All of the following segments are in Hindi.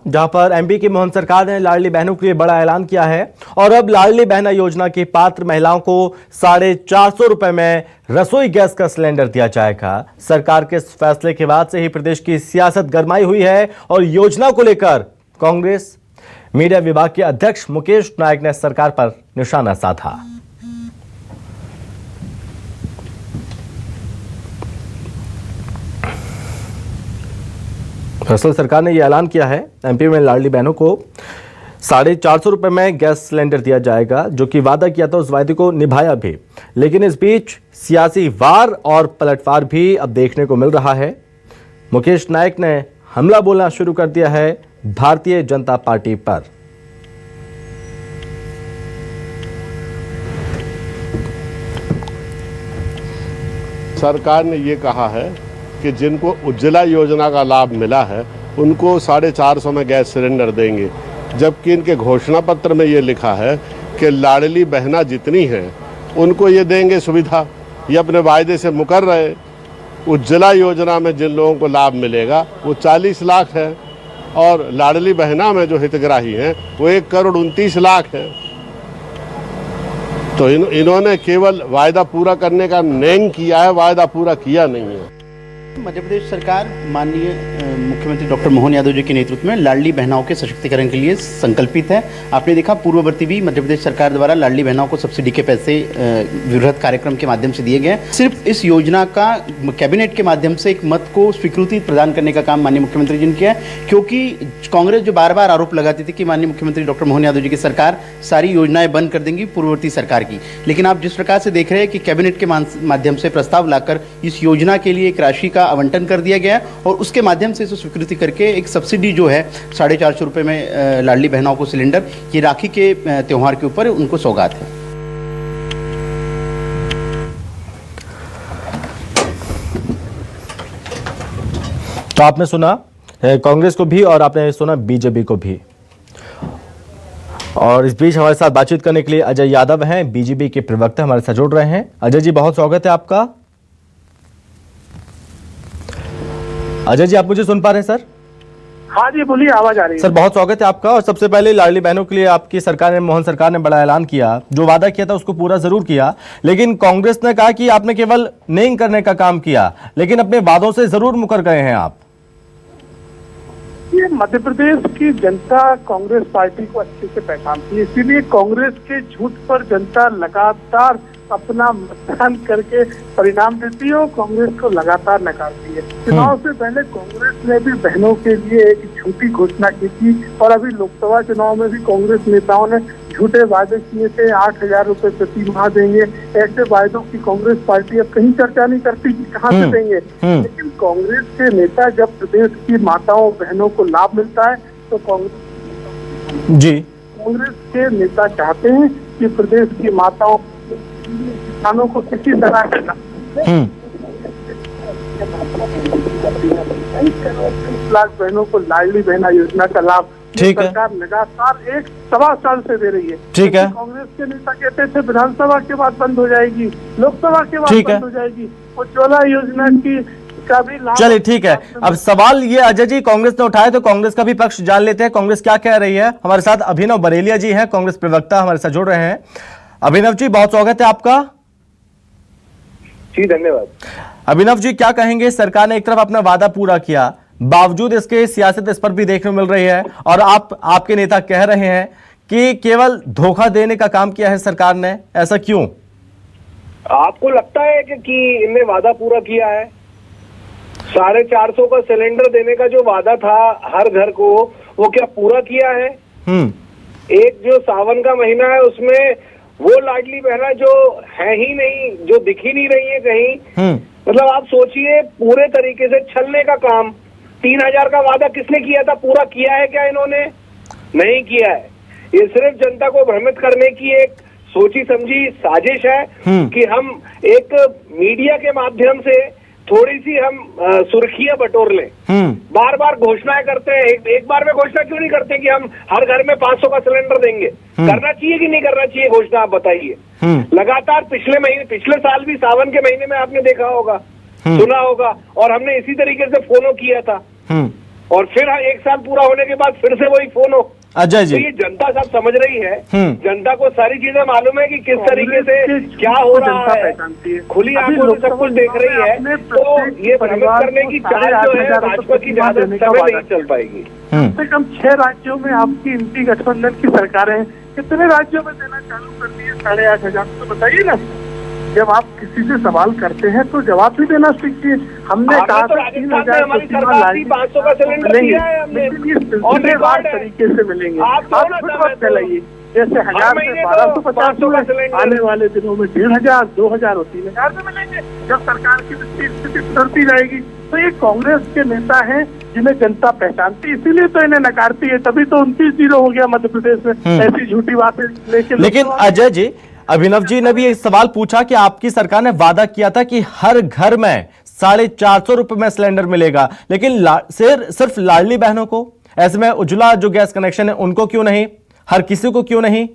जहां पर एमपी की मोहन सरकार ने लाडली बहनों के लिए बड़ा ऐलान किया है और अब लाडली बहना योजना की पात्र महिलाओं को 450 रुपए में रसोई गैस का सिलेंडर दिया जाएगा। सरकार के इस फैसले के बाद से ही प्रदेश की सियासत गरमाई हुई है और योजना को लेकर कांग्रेस मीडिया विभाग के अध्यक्ष मुकेश नायक ने सरकार पर निशाना साधा। दरअसल सरकार ने यह ऐलान किया है एमपी में लाडली बहनों को 450 रुपए में गैस सिलेंडर दिया जाएगा, जो कि वादा किया था उस वादे को निभाया भी। लेकिन इस बीच सियासी वार और पलटवार भी अब देखने को मिल रहा है। मुकेश नायक ने हमला बोलना शुरू कर दिया है भारतीय जनता पार्टी पर। सरकार ने ये कहा है कि जिनको उज्ज्वला योजना का लाभ मिला है उनको 450 में गैस सिलेंडर देंगे, जबकि इनके घोषणा पत्र में ये लिखा है कि लाडली बहना जितनी हैं उनको ये देंगे सुविधा। ये अपने वायदे से मुकर रहे। उज्ज्वला योजना में जिन लोगों को लाभ मिलेगा वो 40 लाख है और लाडली बहना में जो हितग्राही हैं वो 1,29,00,000 है। तो इन्होंने केवल वायदा पूरा करने का नेंग किया है, वायदा पूरा किया नहीं है। मध्य प्रदेश सरकार माननीय मुख्यमंत्री डॉक्टर मोहन यादव जी के नेतृत्व में लाडली बहनाओं के सशक्तिकरण के लिए संकल्पित है। आपने देखा पूर्ववर्ती भी मध्य प्रदेश सरकार द्वारा लाडली बहनाओं को सब्सिडी के पैसे वृहद कार्यक्रम के माध्यम से दिए गए। सिर्फ इस योजना का कैबिनेट के माध्यम से एक मत को स्वीकृति प्रदान करने का काम माननीय मुख्यमंत्री जी ने किया है, क्योंकि कांग्रेस जो बार बार आरोप लगाती थी कि माननीय मुख्यमंत्री डॉक्टर मोहन यादव जी की सरकार सारी योजनाएं बंद कर देंगी पूर्ववर्ती सरकार की, लेकिन आप जिस प्रकार से देख रहे हैं कि कैबिनेट के माध्यम से प्रस्ताव लाकर इस योजना के लिए एक राशि का आवंटन कर दिया गया और उसके माध्यम से इसे स्वीकृति करके एक सब्सिडी जो है 450 रुपए में लाडली बहनों को सिलेंडर, ये राखी के त्योहार के ऊपर उनको सौगात है। तो आपने सुना कांग्रेस को भी और आपने सुना बीजेपी को भी। और इस बीच हमारे साथ बातचीत करने के लिए अजय यादव हैं, बीजेपी के प्रवक्ता हमारे साथ जुड़ रहे हैं। अजय जी, बहुत स्वागत है आपका। अजय जी, आप मुझे सुन पा रहे हैं सर? हाँ जी, बोलिए, आवाज आ रही है सर। बहुत स्वागत है आपका। और सबसे पहले लाडली बहनों के लिए आपकी सरकार ने, मोहन सरकार ने बड़ा ऐलान किया, जो वादा किया था उसको पूरा जरूर किया, लेकिन कांग्रेस ने कहा कि आपने केवल नेंग करने का काम किया, लेकिन अपने वादों से जरूर मुकर गए हैं आप। ये मध्य प्रदेश की जनता कांग्रेस पार्टी को अच्छे से पहचानती है, इसीलिए कांग्रेस के झूठ पर जनता लगातार अपना मतदान करके परिणाम देती है और कांग्रेस को लगातार नकारती है। चुनाव से पहले कांग्रेस ने भी बहनों के लिए एक झूठी घोषणा की थी और अभी लोकसभा चुनाव में भी कांग्रेस नेताओं ने झूठे वादे किए थे, 8,000 रुपए प्रति माह देंगे। ऐसे वायदों की कांग्रेस पार्टी अब कहीं चर्चा नहीं करती कि कहाँ से देंगे, लेकिन कांग्रेस के नेता जब प्रदेश की माताओं बहनों को लाभ मिलता है तो कांग्रेस के नेता चाहते हैं कि प्रदेश की माताओं किसानों को किसी तरह के लाख बहनों को लाडली बहना योजना का लाभ सरकार लगातार 1.25 साल से दे रही है। ठीक है। कांग्रेस के नेता कहते थे विधानसभा के बाद बंद हो जाएगी, लोकसभा के बाद बंद हो जाएगी, उज्ज्वला योजना की का भी लाभ। चलिए ठीक है, अब सवाल ये अजय जी कांग्रेस ने उठाया तो कांग्रेस का भी पक्ष जान लेते हैं, कांग्रेस क्या कह रही है। हमारे साथ अभिनव बरेलिया जी हैं, कांग्रेस प्रवक्ता हमारे साथ जुड़ रहे हैं। अभिनव जी, बहुत स्वागत है आपका। जी धन्यवाद। अभिनव जी, क्या कहेंगे? सरकार ने एक तरफ अपना वादा पूरा किया, बावजूद इसके सियासत इस पर भी देखने को मिल रही है और आपके नेता कह रहे हैं कि केवल धोखा देने का काम किया है सरकार ने, ऐसा क्यों? आपको लगता है कि इनने वादा पूरा किया है? 450 का सिलेंडर देने का जो वादा था हर घर को, वो क्या पूरा किया है? एक जो सावन का महीना है उसमें वो लाडली बहना जो है ही नहीं, जो दिख ही नहीं रही है कहीं, मतलब आप सोचिए पूरे तरीके से छलने का काम। 3,000 का वादा किसने किया था? पूरा किया है क्या इन्होंने? नहीं किया है। ये सिर्फ जनता को भ्रमित करने की एक सोची समझी साजिश है कि हम एक मीडिया के माध्यम से थोड़ी सी हम सुर्खियां बटोर लें। बार बार घोषणाएं करते हैं, एक बार में घोषणा क्यों नहीं करते कि हम हर घर में 500 का सिलेंडर देंगे? करना चाहिए कि नहीं करना चाहिए घोषणा, आप बताइए। लगातार पिछले साल भी सावन के महीने में आपने देखा होगा, सुना होगा, और हमने इसी तरीके से फॉलो किया था। और फिर 1 साल पूरा होने के बाद फिर से वही फोन हो। अजय तो जी, ये जनता सब समझ रही है, जनता को सारी चीजें मालूम है कि किस तरीके से क्या हो रहा है, खुली आंखों से सब कुछ देख रही है। तो ये भ्रमित करने की चाल जो है भाजपा की ज्यादा समय नहीं चल पाएगी। कम से कम 6 राज्यों में आपकी इंडी गठबंधन की सरकारें हैं, कितने राज्यों में देना चालू कर दिए 8,500? तो बताइए ना, जब आप किसी से सवाल करते हैं तो जवाब भी देना सीखिए। हमने कहा तो राजस्थान में हमारी सरकार थी 500 का सिलेंडर दिया है हमने, और सिलसिलेवार तरीके से मिलेंगे। आप खुद मत फैलाइए, जैसे 1000 से 1250 में, आने वाले दिनों में 1,500, 2,000 और 3,000 में मिलेंगे जब सरकार की वित्तीय स्थिति सुधरती जाएगी। तो ये कांग्रेस के नेता हैं जिन्हें जनता पहचानती, इसीलिए तो इन्हें नकारती है। तभी तो 29-0 हो गया मध्य प्रदेश में ऐसी झूठी बातें लेके। लेकिन अजय जी, अभिनव जी ने भी एक सवाल पूछा कि आपकी सरकार ने वादा किया था कि हर घर में 450 रुपए में सिलेंडर मिलेगा, लेकिन सिर्फ लाडली बहनों को, ऐसे में उज्ज्वला जो गैस कनेक्शन है उनको क्यों नहीं, हर किसी को क्यों नहीं?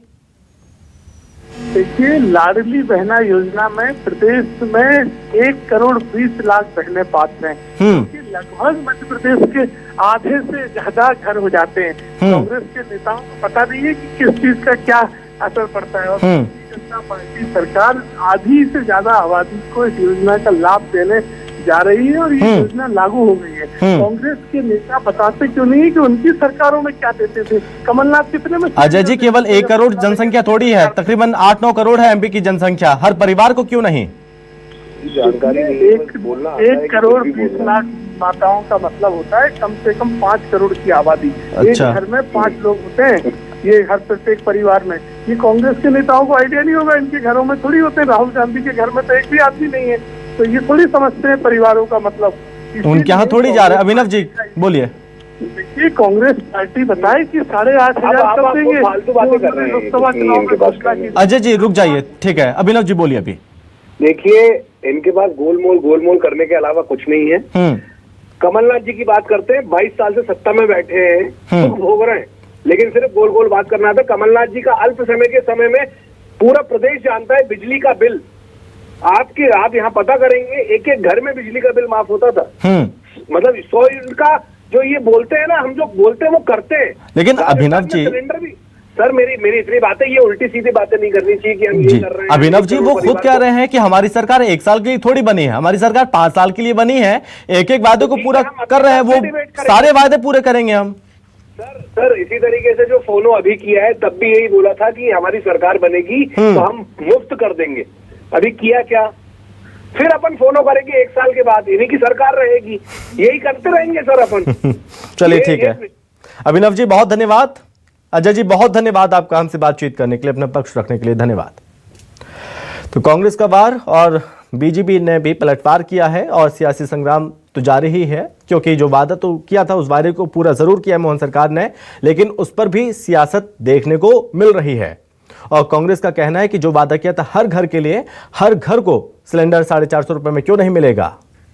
देखिए, लाडली बहना योजना में प्रदेश में 1,20,00,000 बहनें पात्र हैं, क्योंकि लगभग मध्य प्रदेश के आधे से ज्यादा घर हो जाते हैं। कांग्रेस के नेताओं को पता नहीं है कि किस चीज का क्या असर पड़ता है, और जनता पार्टी सरकार आधी से ज्यादा आबादी को इस योजना का लाभ देने जा रही है, और ये योजना लागू हो गई है। कांग्रेस के नेता बताते क्यों नहीं कि उनकी सरकारों में क्या देते थे? कमलनाथ कितने में? अजय जी, केवल 1 करोड़ जनसंख्या थोड़ी है, तकरीबन 8-9 करोड़ है एमपी की जनसंख्या, हर परिवार को क्यों नहीं? जानकारी 1 करोड़ 20 लाख माताओं का मतलब होता है कम से कम 5 करोड़ की आबादी। एक घर में 5 लोग होते हैं, ये हर प्रत्येक परिवार में। ये कांग्रेस के नेताओं को आइडिया नहीं होगा, इनके घरों में थोड़ी होते हैं। राहुल गांधी के घर में तो एक भी आदमी नहीं है, तो ये थोड़ी समझते हैं परिवारों का मतलब। उनके यहाँ थोड़ी जा रहा है। अभिनव जी बोलिए। देखिए, कांग्रेस पार्टी बताए कि 8,500 कर देंगे, फालतू बातें कर रहे हैं लोकसभा चुनाव में घोषणा की। अजय जी रुक जाइए, ठीक है, अभिनव जी बोलिए। अभी देखिए, इनके पास गोलमोल करने के अलावा कुछ नहीं है। कमलनाथ जी की बात करते हैं, 22 साल से सत्ता में बैठे हैं, सुख भोग रहे हैं, लेकिन सिर्फ गोल बात करना था। कमलनाथ जी का अल्प समय के समय में पूरा प्रदेश जानता है बिजली का बिल। आप यहाँ पता करेंगे, एक घर में बिजली का बिल माफ होता था। मतलब 100 यूनिट का जो ये बोलते हैं ना, हम जो बोलते हैं वो करते हैं। लेकिन अभिनव जी, सिलेंडर भी सर, मेरी इतनी बातें, ये उल्टी सीधी बातें नहीं करनी चाहिए कि हम ये कर रहे हैं। अभिनव जी वो खुद कह रहे हैं कि हमारी सरकार 1 साल के लिए थोड़ी बनी है, हमारी सरकार 5 साल के लिए बनी है, एक वादे को पूरा कर रहे हैं, वो सारे वादे पूरे करेंगे हम। सर इसी तरीके से जो फोनो अभी किया है, तब भी यही बोला था कि हमारी सरकार बनेगी तो हम मुफ्त कर देंगे। अभी किया क्या? फिर अपन फोनो करेंगे 1 साल के बाद, इन्हीं की सरकार रहेगी, यही करते रहेंगे सर अपन। चलिए ठीक है, अभिनव जी बहुत धन्यवाद। अजय जी बहुत धन्यवाद आपका हमसे बातचीत करने के लिए, अपना पक्ष रखने के लिए धन्यवाद। तो कांग्रेस का वार और बीजेपी ने भी पलटवार किया है, और सियासी संग्राम तो जारी ही है, क्योंकि जो वादा तो किया था उस वादे को पूरा जरूर किया मोहन सरकार ने, लेकिन उस पर भी सियासत देखने को मिल रही है। और कांग्रेस का कहना है कि जो वादा किया था हर घर के लिए, हर घर को सिलेंडर 450 रुपए में क्यों नहीं मिलेगा।